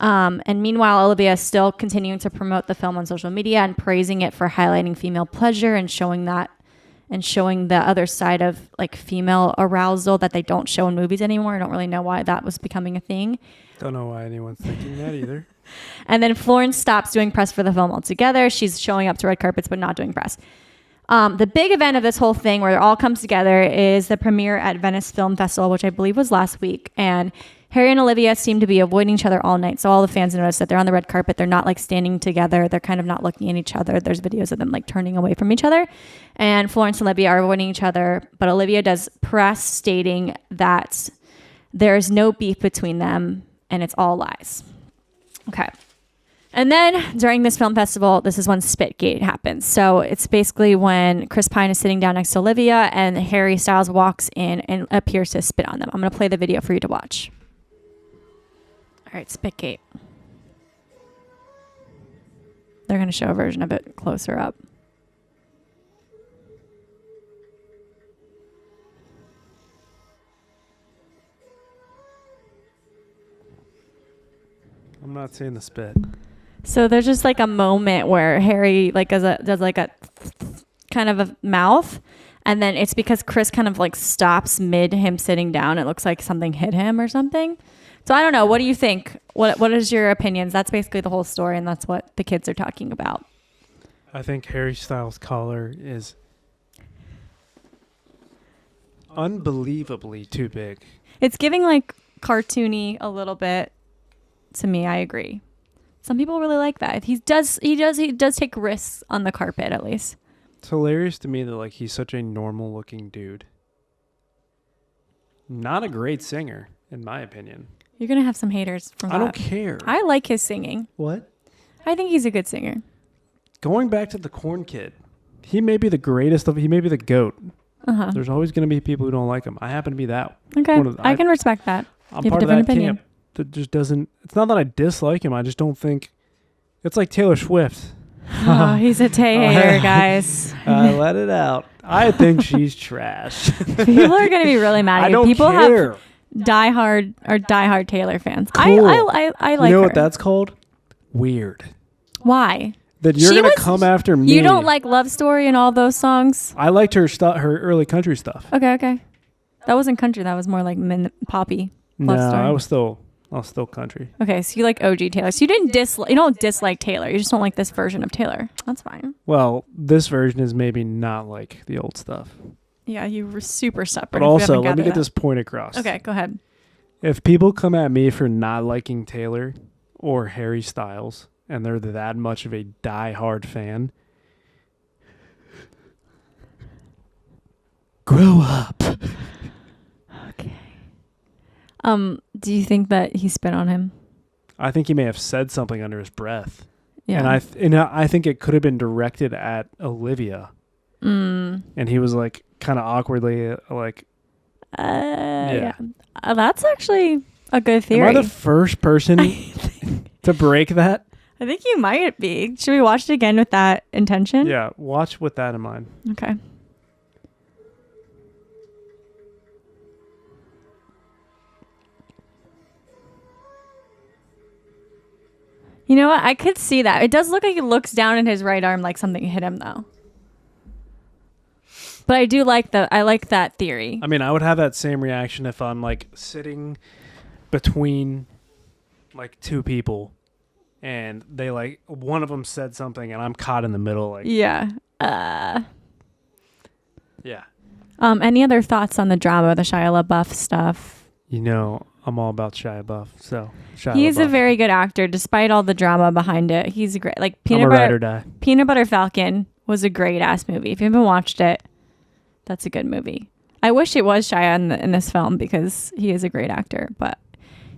And meanwhile, Olivia is still continuing to promote the film on social media and praising it for highlighting female pleasure and showing the other side of like female arousal that they don't show in movies anymore. I don't really know why that was becoming a thing. Don't know why anyone's thinking that either. And then Florence stops doing press for the film altogether. She's showing up to red carpets but not doing press. The big event of this whole thing where it all comes together is the premiere at Venice Film Festival, which I believe was last week. And Harry and Olivia seem to be avoiding each other all night. So all the fans notice that they're on the red carpet. They're not like standing together. They're kind of not looking at each other. There's videos of them like turning away from each other. And Florence and Olivia are avoiding each other. But Olivia does press stating that there's no beef between them and it's all lies. Okay. And then during this film festival, this is when Spitgate happens. So it's basically when Chris Pine is sitting down next to Olivia and Harry Styles walks in and appears to spit on them. I'm going to play the video for you to watch. All right, Spitgate. They're going to show a version of it closer up. I'm not seeing the spit. So there's just like a moment where Harry like does like a kind of a mouth, and then it's because Chris kind of like stops mid him sitting down. It looks like something hit him or something. So I don't know. What do you think? What is your opinions? That's basically the whole story, and that's what the kids are talking about. I think Harry Styles' collar is unbelievably too big. It's giving like cartoony a little bit to me. I agree. Some people really like that. He does take risks on the carpet at least. It's hilarious to me that like he's such a normal looking dude. Not a great singer, in my opinion. You're gonna have some haters from that. I don't care. I like his singing. What? I think he's a good singer. Going back to the Corn Kid, he may be the greatest he may be the GOAT. Uh-huh. There's always going to be people who don't like him. I happen to be that. Okay. I can respect that. I'm You have part a of that different opinion. camp that just doesn't. It's not that I dislike him. I just don't think. It's like Taylor Swift. Oh, he's a Tay hater, guys. Let it out. I think she's trash. People are going to be really mad at I you. don't People care. have diehard Taylor fans. Cool. I like her. You know what that's called? Weird. Why? That you're going to come after me. You don't like Love Story and all those songs? I liked her early country stuff. Okay. That wasn't country. That was more like poppy. Love No, Story. I was still country. Okay, so you like OG Taylor. So you don't dislike Taylor. You just don't like this version of Taylor. That's fine. Well, this version is maybe not like the old stuff. Yeah, you were super separate. But also, let me get this point across. Okay, go ahead. If people come at me for not liking Taylor or Harry Styles, and they're that much of a die-hard fan, grow up. Okay. Do you think that he spit on him? I think he may have said something under his breath. Yeah. And I think it could have been directed at Olivia. And he was like kind of awkwardly like, yeah. That's actually a good theory. Am I the first person to break that? I think you might be. Should we watch it again with that intention? Yeah, watch with that in mind. Okay. You know what? I could see that. It does look like he looks down at his right arm like something hit him though. But I like that theory. I mean, I would have that same reaction if I'm like sitting between like two people and they like one of them said something and I'm caught in the middle like Yeah. Yeah. Any other thoughts on the drama, the Shia LaBeouf stuff? You know, I'm all about Shia LaBeouf. So Shia He's LaBeouf. a very good actor despite all the drama behind it. He's great. Like I'm a ride or die. Peanut Butter Falcon was a great ass movie. If you haven't watched it, that's a good movie. I wish it was Shia in this film because he is a great actor, but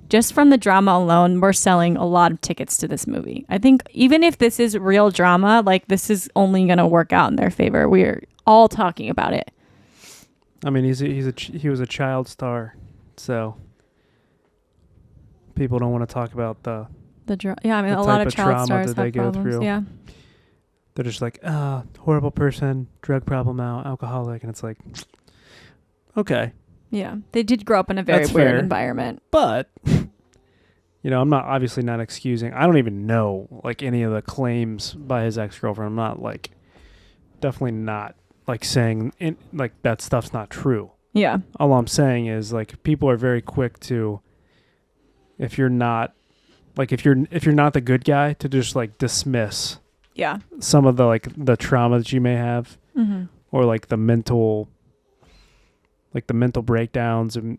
just from the drama alone, we're selling a lot of tickets to this movie. I think even if this is real drama, like this is only going to work out in their favor. We're all talking about it. I mean, he was a child star, so people don't want to talk about the Yeah, I mean, the a lot type of of child trauma stars that they have go problems. through. Yeah. They're just like, horrible person, drug problem now, alcoholic, and it's like, okay, Yeah. They did grow up in a very That's weird fair. environment. but I'm not obviously not excusing. I don't even know like any of the claims by his ex-girlfriend. I'm not like definitely not like saying like that stuff's not true. Yeah. All I'm saying is like people are very quick to, if you're not the good guy, to just like dismiss Yeah. some of the like the trauma that you may have, Mm-hmm. or like the mental breakdowns, and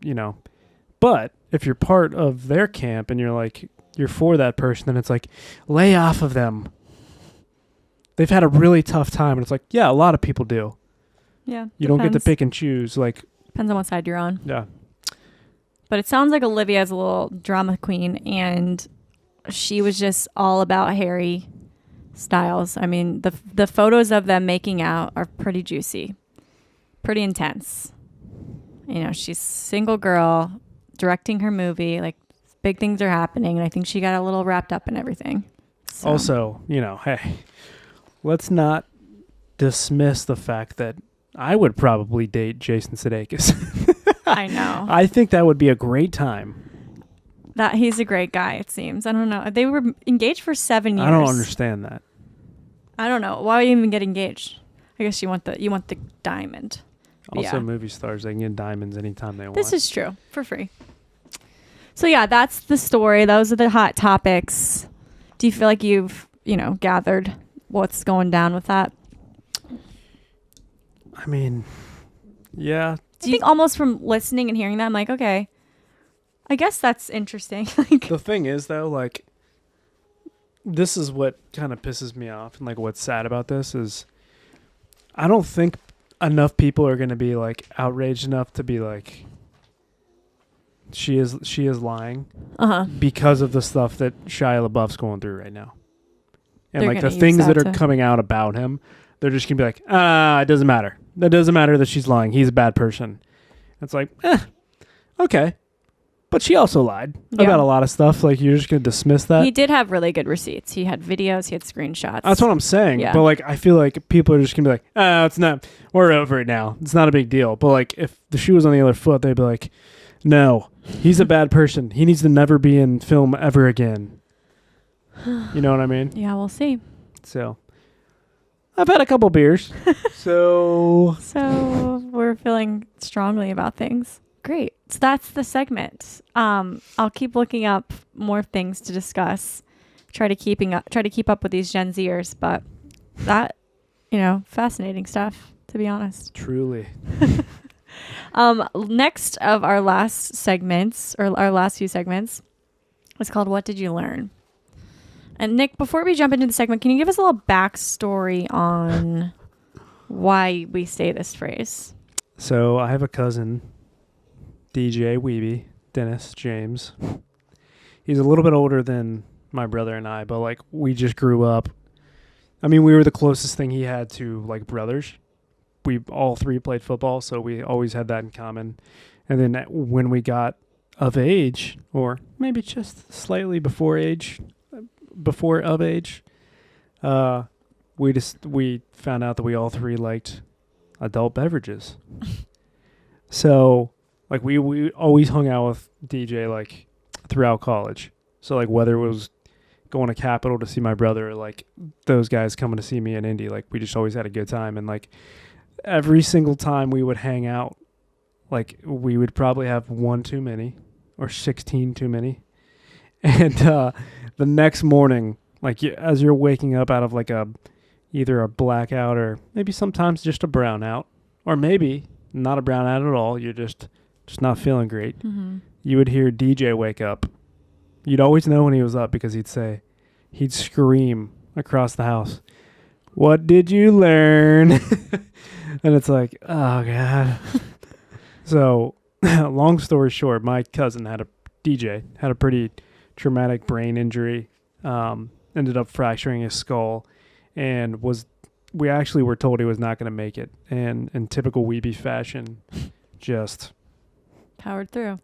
but if you're part of their camp and you're for that person, then it's like, lay off of them. They've had a really tough time, and it's like, yeah, a lot of people do. Yeah. You don't get to pick and choose. Like, Depends on what side you're on. yeah, But it sounds like Olivia is a little drama queen, and she was just all about Harry Styles. I mean, the photos of them making out are pretty juicy, pretty intense. She's a single girl directing her movie. Like, big things are happening, and I think she got a little wrapped up in everything. So. Also, hey, let's not dismiss the fact that I would probably date Jason Sudeikis. I know I think that would be a great time. that he's a great guy. It seems. I don't know. They were engaged for 7 years. I don't understand that. I don't know. Why would you even get engaged? I guess you want the diamond. But Also, yeah. movie stars, they can get diamonds anytime they want. This is true, for free. So yeah, that's the story. Those are the hot topics. Do you feel like you've, gathered what's going down with that? I mean, yeah. I think almost from listening and hearing that, I'm like, okay, I guess that's interesting. Like, The thing is, though, like, this is what kind of pisses me off, and like what's sad about this is, I don't think enough people are going to be like outraged enough to be like, she is lying because of the stuff that Shia LaBeouf's going through right now, and They're like the gonna use things that that are to- coming out about him. They're just gonna be like, it doesn't matter. It doesn't matter that she's lying. He's a bad person. It's like, okay. But she also lied about a lot of stuff. Like, you're just going to dismiss that? he did have really good receipts. He had videos. He had screenshots. That's what I'm saying. Yeah. But, like, I feel like people are just going to be like, it's not, we're over it now. It's not a big deal. But, like, if the shoe was on the other foot, they'd be like, no, he's a bad person. He needs to never be in film ever again. You know what I mean? Yeah, we'll see. So, I've had a couple beers. So We're feeling strongly about things. Great. So that's the segment. I'll keep looking up more things to discuss. Try to keep up with these Gen Zers, but that, fascinating stuff, to be honest. truly. Next of our last segments, or our last few segments, is called What Did You Learn? And Nick, before we jump into the segment, can you give us a little backstory on why we say this phrase? So, I have a cousin, DJ Weeby, Dennis James. He's a little bit older than my brother and I, but like we just grew up. I mean, we were the closest thing he had to like brothers. We all three played football, so we always had that in common. And then when we got of age, or maybe just slightly before of age, we found out that we all three liked adult beverages. So, like, we always hung out with DJ, like, throughout college. So, like, whether it was going to Capitol to see my brother or, like, those guys coming to see me in Indy, like, we just always had a good time. And, like, every single time we would hang out, like, we would probably have one too many or 16 too many. And the next morning, like, as you're waking up out of, like, either a blackout or maybe sometimes just a brownout, or maybe not a brownout at all, you're just not feeling great, you would hear DJ wake up. You'd always know when he was up because he'd scream across the house, "What did you learn?" And it's like, oh, God. So, long story short, my cousin had a DJ, had a pretty traumatic brain injury, ended up fracturing his skull, and we actually were told he was not going to make it. And in typical Weeby fashion, just Powered through.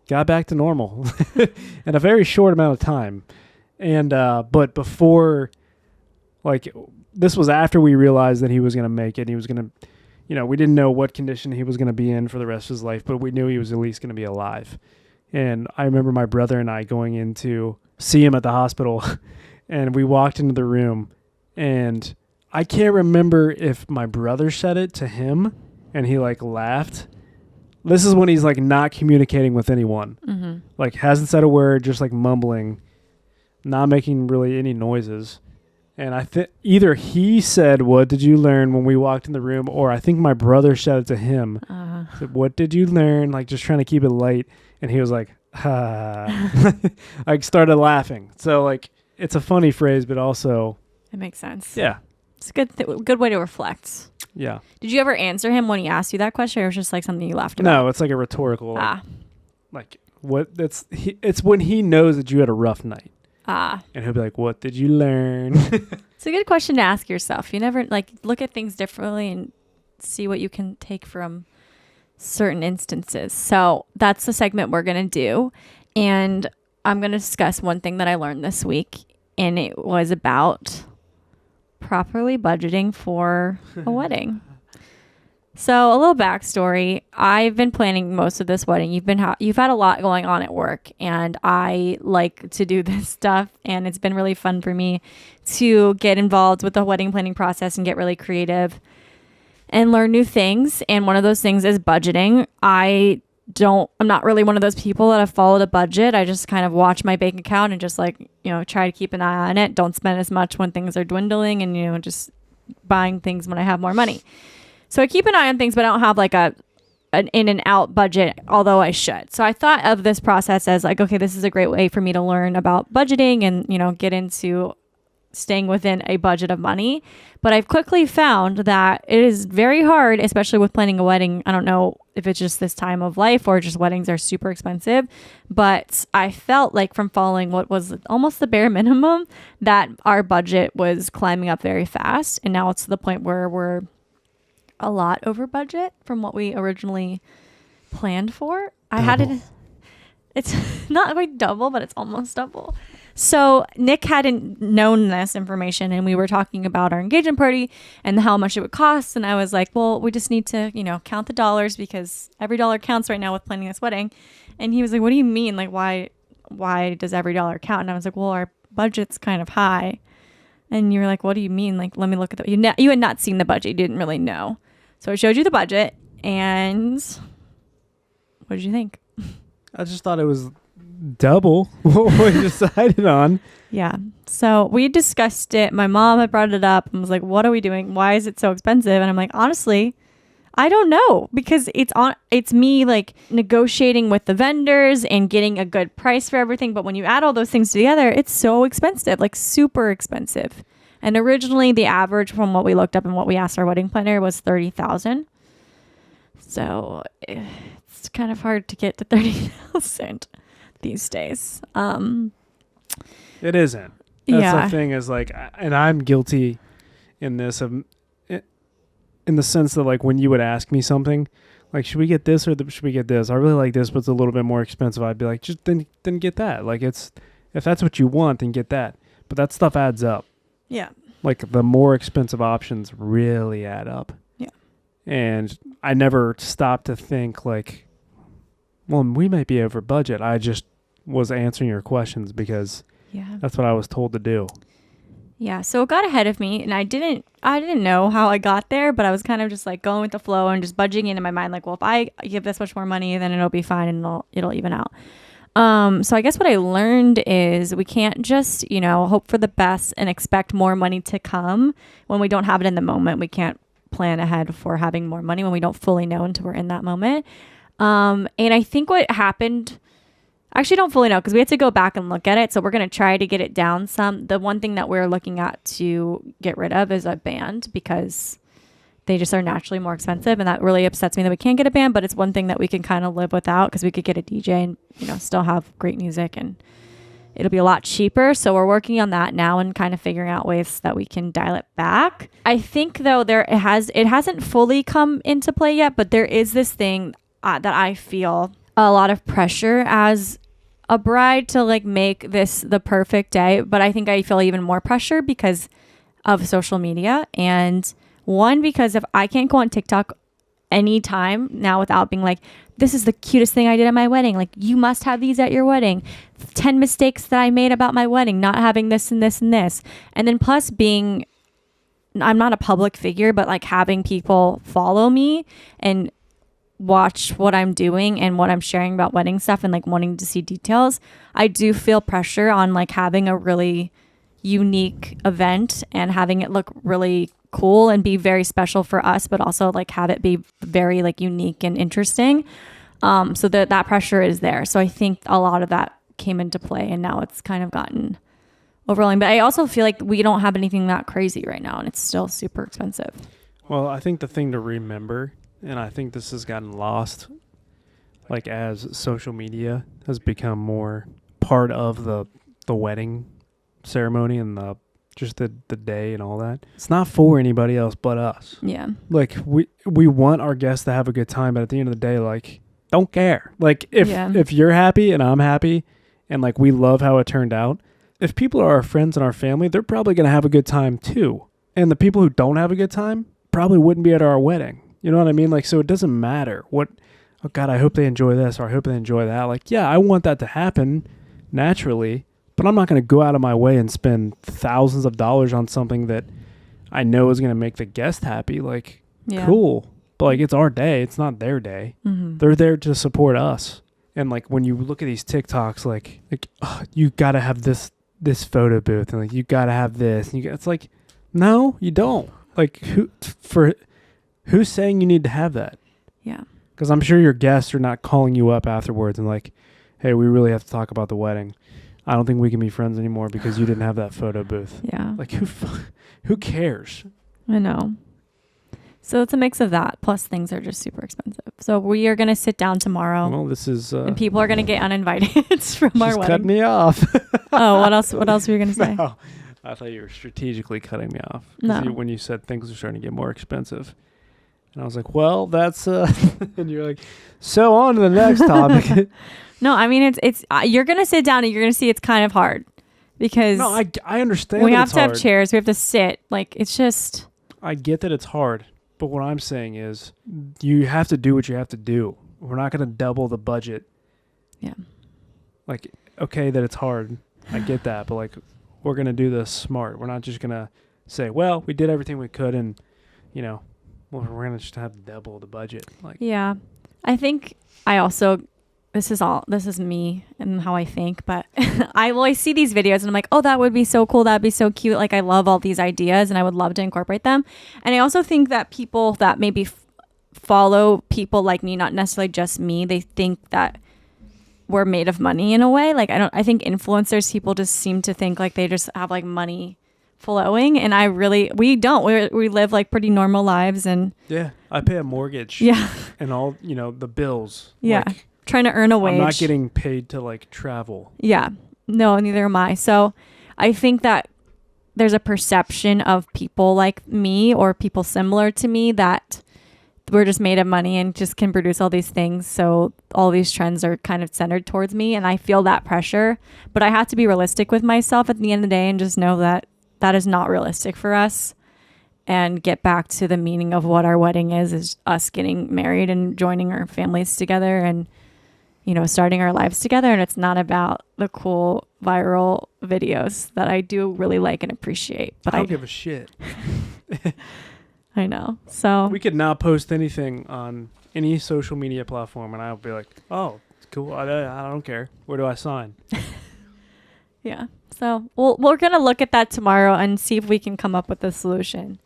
got back to normal in a very short amount of time. And but before, like, this was after we realized that he was going to make it. He was going to, we didn't know what condition he was going to be in for the rest of his life, but we knew he was at least going to be alive. And I remember my brother and I going in to see him at the hospital, and we walked into the room, and I can't remember if my brother said it to him and he like laughed. This is when he's like not communicating with anyone. Mm-hmm. Like hasn't said a word, just like mumbling, not making really any noises. And I think either he said, "What did you learn?" when we walked in the room, or I think my brother said it to him. Said, "What did you learn?" Like just trying to keep it light. And he was like, I started laughing. So like, it's a funny phrase, but also, It makes sense. yeah. It's a good way to reflect. Yeah. Did you ever answer him when he asked you that question, or it was just like something you laughed about? No, it's like a rhetorical, like what it's when he knows that you had a rough night. And he'll be like, "What did you learn?" It's a good question to ask yourself. You never like look at things differently and see what you can take from certain instances. So that's the segment we're going to do. And I'm going to discuss one thing that I learned this week. And it was about properly budgeting for a wedding. So a little backstory. I've been planning most of this wedding. You've had a lot going on at work, and I like to do this stuff, and it's been really fun for me to get involved with the wedding planning process and get really creative and learn new things. And one of those things is budgeting. I'm not really one of those people that have followed a budget. I just kind of watch my bank account and just like, try to keep an eye on it. Don't spend as much when things are dwindling and, just buying things when I have more money. So I keep an eye on things, but I don't have like an in and out budget, although I should. So I thought of this process as like, okay, this is a great way for me to learn about budgeting and, get into staying within a budget of money. But I've quickly found that it is very hard, especially with planning a wedding. I don't know if it's just this time of life or just weddings are super expensive, but I felt like from following what was almost the bare minimum that our budget was climbing up very fast. And now it's to the point where we're a lot over budget from what we originally planned for. It's not quite double, but it's almost double. So Nick hadn't known this information, and we were talking about our engagement party and how much it would cost. And I was like, well, we just need to, count the dollars because every dollar counts right now with planning this wedding. And he was like, what do you mean? Like, why does every dollar count? And I was like, well, our budget's kind of high. And you were like, what do you mean? Like, let me look at you had not seen the budget. You didn't really know. So I showed you the budget, and what did you think? I just thought it was double what we decided on. Yeah. So we discussed it. My mom had brought it up and was like, what are we doing? Why is it so expensive? And I'm like, honestly, I don't know, because it's me like negotiating with the vendors and getting a good price for everything. But when you add all those things together, it's so expensive, like super expensive. And originally the average from what we looked up and what we asked our wedding planner was $30,000. So it's kind of hard to get to $30,000 these days. It isn't. That's the thing is like, and I'm guilty in this in the sense that like when you would ask me something like, should we get this or should we get this? I really like this, but it's a little bit more expensive. I'd be like, just then get that. Like if that's what you want, then get that. But that stuff adds up. Yeah. Like the more expensive options really add up. Yeah. And I never stopped to think like, well, we might be over budget. I just was answering your questions because that's what I was told to do. Yeah, so it got ahead of me, and I didn't know how I got there, but I was kind of just like going with the flow and just budgeting into my mind, like, well, if I give this much more money, then it'll be fine and it'll even out. So I guess what I learned is we can't just, hope for the best and expect more money to come when we don't have it in the moment. We can't plan ahead for having more money when we don't fully know until we're in that moment. And I think what happened, I actually don't fully know because we had to go back and look at it. So we're going to try to get it down some. The one thing that we're looking at to get rid of is a band because they just are naturally more expensive, and that really upsets me that we can't get a band, but it's one thing that we can kind of live without because we could get a DJ and, you know, still have great music, and it'll be a lot cheaper. So we're working on that now and kind of figuring out ways that we can dial it back. I think though it hasn't fully come into play yet, but there is this thing that I feel a lot of pressure as a bride to like make this the perfect day. But I think I feel even more pressure because of social media. And one, because if I can't go on TikTok anytime now without being like, this is the cutest thing I did at my wedding. Like, you must have these at your wedding. 10 mistakes that I made about my wedding, not having this and this and this. And then plus being, I'm not a public figure, but like having people follow me and watch what I'm doing and what I'm sharing about wedding stuff and like wanting to see details. I do feel pressure on like having a really unique event and having it look really cool and be very special for us, but also like have it be very like unique and interesting. So that pressure is there. So I think a lot of that came into play, and now it's kind of gotten overwhelming. But I also feel like we don't have anything that crazy right now, and it's still super expensive. Well, I think the thing to remember, and I think this has gotten lost, like as social media has become more part of the wedding ceremony and the day and all that. It's not for anybody else but us. Yeah. Like we want our guests to have a good time, but at the end of the day, like, don't care. Like if you're happy and I'm happy and like we love how it turned out, if people are our friends and our family, they're probably going to have a good time too. And the people who don't have a good time probably wouldn't be at our wedding. You know what I mean? Like, so it doesn't matter what, oh God, I hope they enjoy this or I hope they enjoy that. Like, yeah, I want that to happen naturally, but I'm not going to go out of my way and spend thousands of dollars on something that I know is going to make the guest happy. Like, cool. But like, it's our day. It's not their day. Mm-hmm. They're there to support us. And like, when you look at these TikToks, like you got to have this photo booth and like, you got to have this. And it's like, no, you don't. Like, who's saying you need to have that? Yeah. Because I'm sure your guests are not calling you up afterwards and like, hey, we really have to talk about the wedding. I don't think we can be friends anymore because you didn't have that photo booth. Yeah. Like, who cares? I know. So it's a mix of that. Plus things are just super expensive. So we are going to sit down tomorrow. Well, this is... and people are going to get uninvited from our wedding. Cut me off. Oh, what else were you going to say? No, I thought you were strategically cutting me off. No. When you said things are starting to get more expensive. And I was like, well, that's... and you're like, so on to the next topic. No, I mean, it's you're going to sit down and you're going to see it's kind of hard. Because... No, I understand we that have it's to hard. have chairs. We have to sit. Like, it's just... I get that it's hard. But what I'm saying is you have to do what you have to do. We're not going to double the budget. Yeah. Like, okay, that it's hard. I get that. But, like, we're going to do this smart. We're not just going to say, well, we did everything we could and, you know, well, we're going to just have to double the budget. Like, yeah. I think I also... This is me and how I think, but I see these videos and I'm like, oh, that would be so cool. That'd be so cute. Like, I love all these ideas and I would love to incorporate them. And I also think that people that maybe follow people like me, not necessarily just me, they think that we're made of money in a way. Like, I think influencers, people just seem to think like they just have like money flowing. And we don't, we live like pretty normal lives. And yeah, I pay a mortgage. Yeah. And all, you know, the bills. Yeah. Like, trying to earn a wage. I'm not getting paid to like travel. Yeah. No, neither am I. So I think that there's a perception of people like me or people similar to me that we're just made of money and just can produce all these things. So all these trends are kind of centered towards me and I feel that pressure, but I have to be realistic with myself at the end of the day and just know that that is not realistic for us and get back to the meaning of what our wedding is us getting married and joining our families together and, you know, starting our lives together. And it's not about the cool viral videos that I do really like and appreciate. But I don't give a shit. I know. So we could not post anything on any social media platform and I'll be like, oh, it's cool. I don't care. Where do I sign? Yeah. So we're going to look at that tomorrow and see if we can come up with a solution.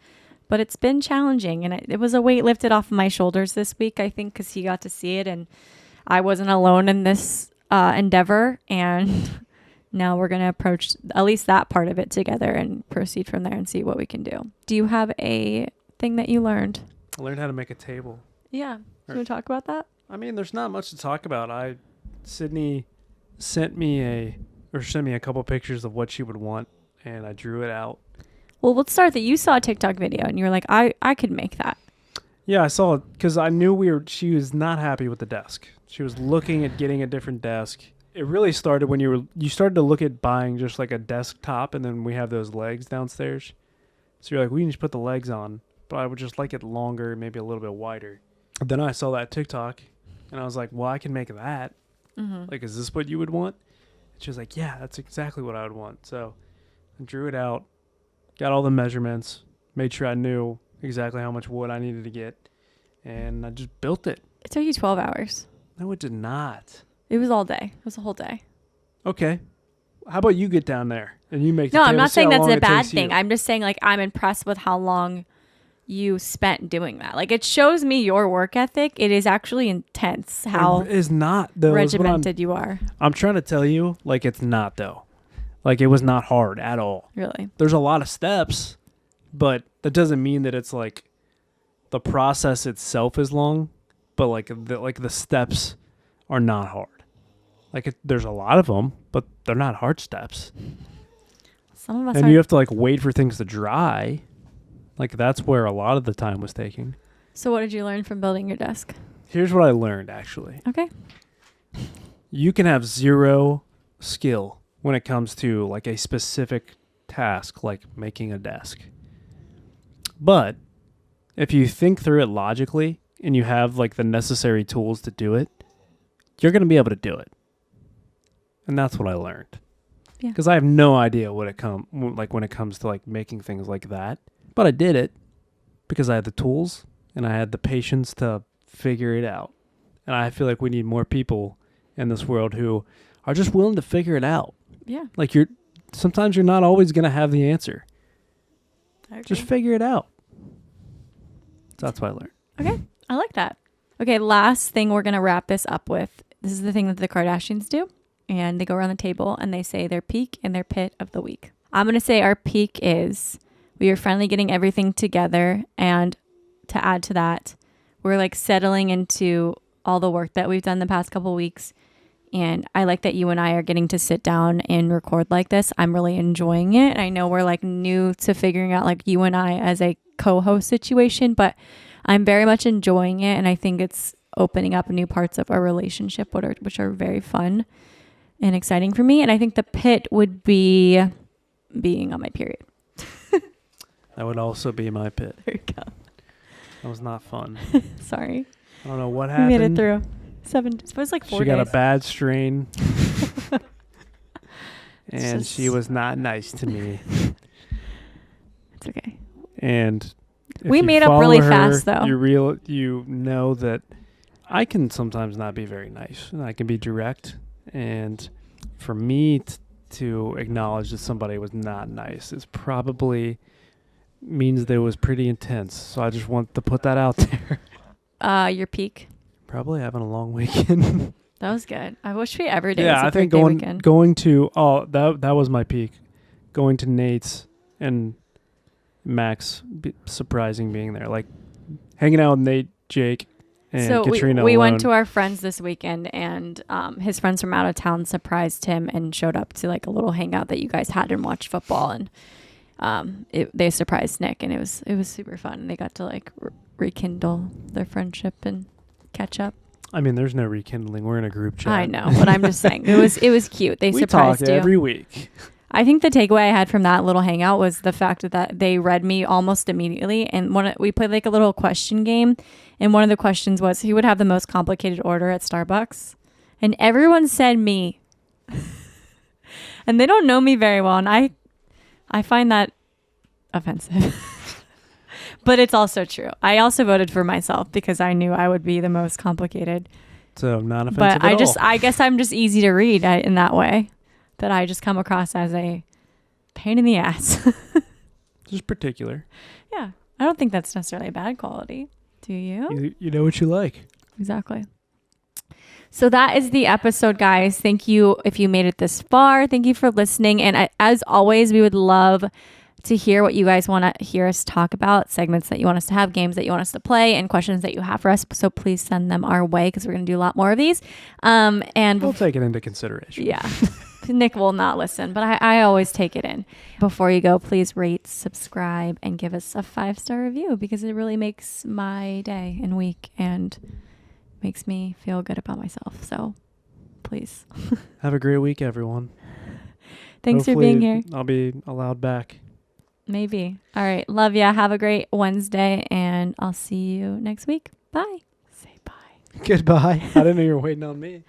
But it's been challenging and it was a weight lifted off of my shoulders this week, I think, because he got to see it and I wasn't alone in this endeavor, and now we're going to approach at least that part of it together and proceed from there and see what we can do. Do you have a thing that you learned? I learned how to make a table. Yeah. Can we talk about that? I mean, there's not much to talk about. Sydney sent me a couple pictures of what she would want, and I drew it out. Well, let's start that you saw a TikTok video and you were like, I could make that. Yeah, I saw it because I knew she was not happy with the desk. She was looking at getting a different desk. It really started when you started to look at buying just like a desktop, and then we have those legs downstairs. So you're like, we need to put the legs on, but I would just like it longer, maybe a little bit wider. Then I saw that TikTok, and I was like, well, I can make that. Mm-hmm. Like, is this what you would want? And she was like, yeah, that's exactly what I would want. So I drew it out, got all the measurements, made sure I knew exactly how much wood I needed to get, and I just built it. It took you 12 hours. No, it did not. It was all day. It was a whole day. Okay. How about you get down there and you make the No, table? I'm not See saying how that's long a it bad takes thing. you. I'm just saying, like, I'm impressed with how long you spent doing that. Like, it shows me your work ethic. It is actually intense how It is not, though. is what regimented you are. I'm trying to tell you, like, it's not, though. Like, it was not hard at all. Really. There's a lot of steps, but that doesn't mean that it's, like, the process itself is long, but, like, the steps are not hard. Like, there's a lot of them, but they're not hard steps. Some of us And are. you have to, like, wait for things to dry. Like, that's where a lot of the time was taking. So what did you learn from building your desk? Here's what I learned, actually. Okay. You can have zero skill when it comes to, like, a specific task, like making a desk. But if you think through it logically and you have, like, the necessary tools to do it, you're going to be able to do it. And that's what I learned. Yeah. Because I have no idea when it comes to, like, making things like that. But I did it because I had the tools and I had the patience to figure it out. And I feel like we need more people in this world who are just willing to figure it out. Yeah. Like, sometimes you're not always going to have the answer. I agree. Just figure it out. So that's what I learned. Okay. I like that. Okay. Last thing we're going to wrap this up with. This is the thing that the Kardashians do. And they go around the table and they say their peak and their pit of the week. I'm going to say our peak is we are finally getting everything together. And to add to that, we're like settling into all the work that we've done the past couple weeks. And I like that you and I are getting to sit down and record like this. I'm really enjoying it. I know we're like new to figuring out like you and I as a co-host situation, but I'm very much enjoying it. And I think it's opening up new parts of our relationship, which are very fun and exciting for me. And I think the pit would be being on my period. That would also be my pit. There you go. That was not fun. Sorry. I don't know what We happened. made it through. It was like 4 She days. got a bad strain. And just- she was not nice to me. It's okay. And if We you made up follow really her, fast, though. You know that I can sometimes not be very nice, and I can be direct. And for me to acknowledge that somebody was not nice is probably means that it was pretty intense. So I just want to put that out there. Your peak. Probably having a long weekend. That was good. I wish we ever did. Yeah, I think going to that was my peak. Going to Nate's and Max, surprising being there, like hanging out with Nate, Jake, and so Katrina. we alone. went to our friends this weekend, and his friends from out of town surprised him and showed up to like a little hangout that you guys had and watched football, and they surprised Nick, and it was super fun. They got to like rekindle their friendship and catch up. I mean, there's no rekindling. We're in a group chat. I know, but I'm just saying it was cute. They we surprised talk you every week. I think the takeaway I had from that little hangout was the fact that they read me almost immediately. And we played like a little question game. And one of the questions was who would have the most complicated order at Starbucks? And everyone said me. And they don't know me very well. And I find that offensive. But it's also true. I also voted for myself because I knew I would be the most complicated. So not offensive But at all. I guess I'm just easy to read in that way. That I just come across as a pain in the ass. Just particular. Yeah. I don't think that's necessarily a bad quality. Do you? You know what you like. Exactly. So that is the episode, guys. Thank you if you made it this far. Thank you for listening. And as always, we would love to hear what you guys want to hear us talk about, segments that you want us to have, games that you want us to play, and questions that you have for us. So please send them our way because we're going to do a lot more of these. And We'll take it into consideration. yeah, Nick will not listen, but I always take it in. Before you go, please rate, subscribe, and give us a 5-star review because it really makes my day and week and makes me feel good about myself. So please. Have a great week, everyone. Thanks for Hopefully being here. I'll be allowed back. Maybe. All right. Love ya. Have a great Wednesday, and I'll see you next week. Bye. Say bye. Goodbye. I didn't know you were waiting on me.